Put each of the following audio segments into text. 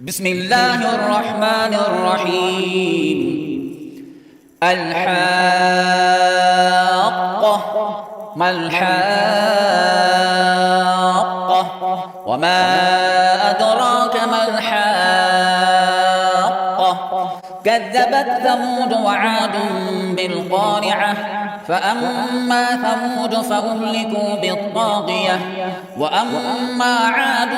بسم الله الرحمن الرحيم. الحاقة. ما الحاقة؟ وما أدراك ما الحاقة؟ كذبت ثمود وعاد بالقارعة. فأما ثمود فأهلكوا بالطاغية، وأما عاد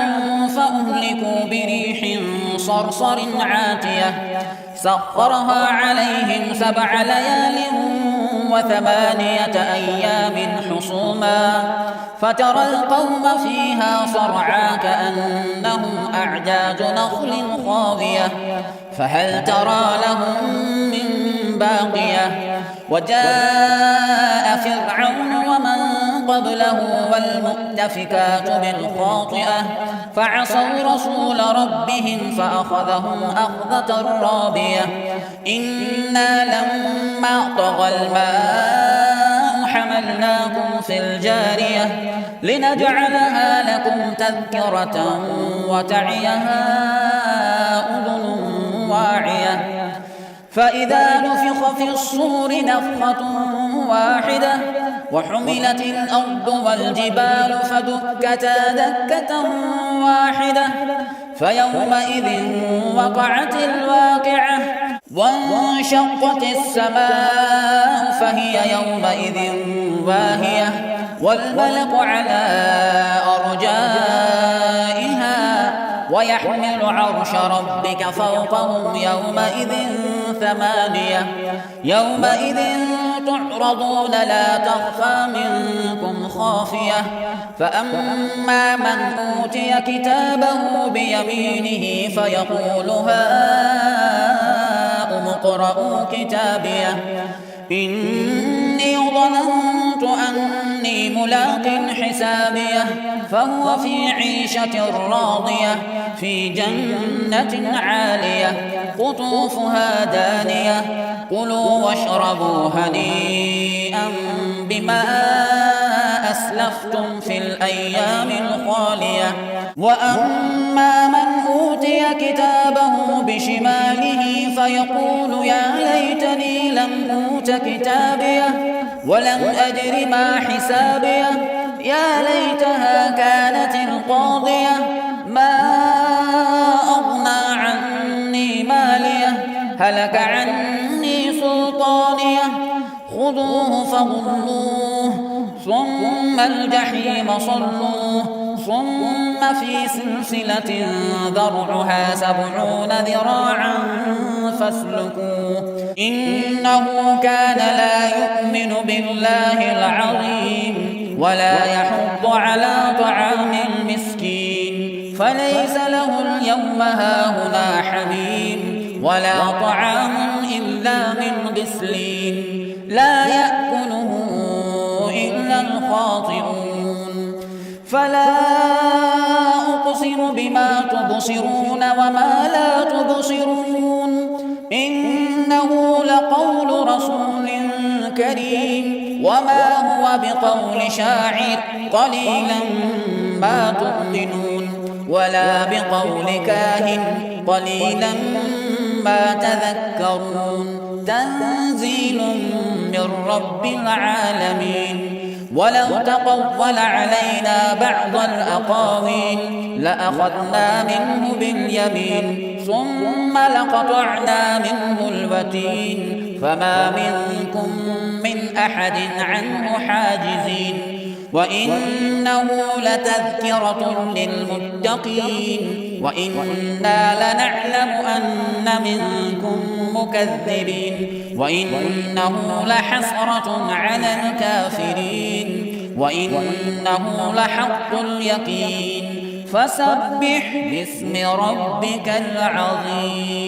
فأهلكوا بريح صرصر عاتية سخرها عليهم 7 ليال و8 أيام حصوما، فترى القوم فيها صرعى كأنهم أعجاز نخل خاوية، فهل ترى لهم من باقية؟ وجاء فرعون ومن قبله والمؤتفكات بالخاطئة فعصوا رسول ربهم فأخذهم أخذة رابية. إنا لما طغى الماء حملناكم في الجارية لنجعلها لكم تذكرة وتعيها أذن واعية. فإذا نفخ في الصور نفخة واحدة وحملت الأرض والجبال فدكتا دكة واحدة فيومئذ وقعت الواقعة وانشقت السماء فهي يومئذ واهية والملك على أرجائها ويحمل عرش ربك فوقهم يومئذ 8. يومئذ تعرضون لا تخفى منكم خافية. فأما من أوتي كتابه بيمينه فيقول هاؤم اقرءوا كتابيه إني ظننت أني ملاق حسابيه فهو في عيشة راضية في جنة عالية قطوفها دانية كلوا واشربوا هنيئا بما أسلفتم في الأيام الخالية. وأما من أوتي كتابه بشماله فيقول يا ليتني لم أوت كتابيه ولم أدر ما حسابيه يا ليتها كانت القاضية ما أغنى عني ماليه هلك عني سلطانيه خذوه فغلوه ثم الجحيم صلوه ثم في سلسلة ذرعها 70 ذراعا فاسلكوه إنه كان لا يؤمن بالله العظيم ولا يحض على طعام المسكين فليس له اليوم هاهنا حميم ولا طعام إلا من غسلين لا يأكله إلا الخاطئون. فلا أقسم بما تبصرون وما لا تبصرون إنه لقول رسول كريم وما هو بقول شاعر قليلا ما تؤمنون ولا بقول كاهن قليلا ما تذكرون تنزيل من رب العالمين. ولو تقول علينا بعض الأقاويل لأخذنا منه باليمين ثم لقطعنا منه الوتين فما منكم من أحد عنه حاجزين. وإنه لتذكرة للمتقين وإنا لنعلم أن منكم مكذبين وإنه لحسرة على الكافرين وإنه لحق اليقين. فسبح باسم ربك العظيم.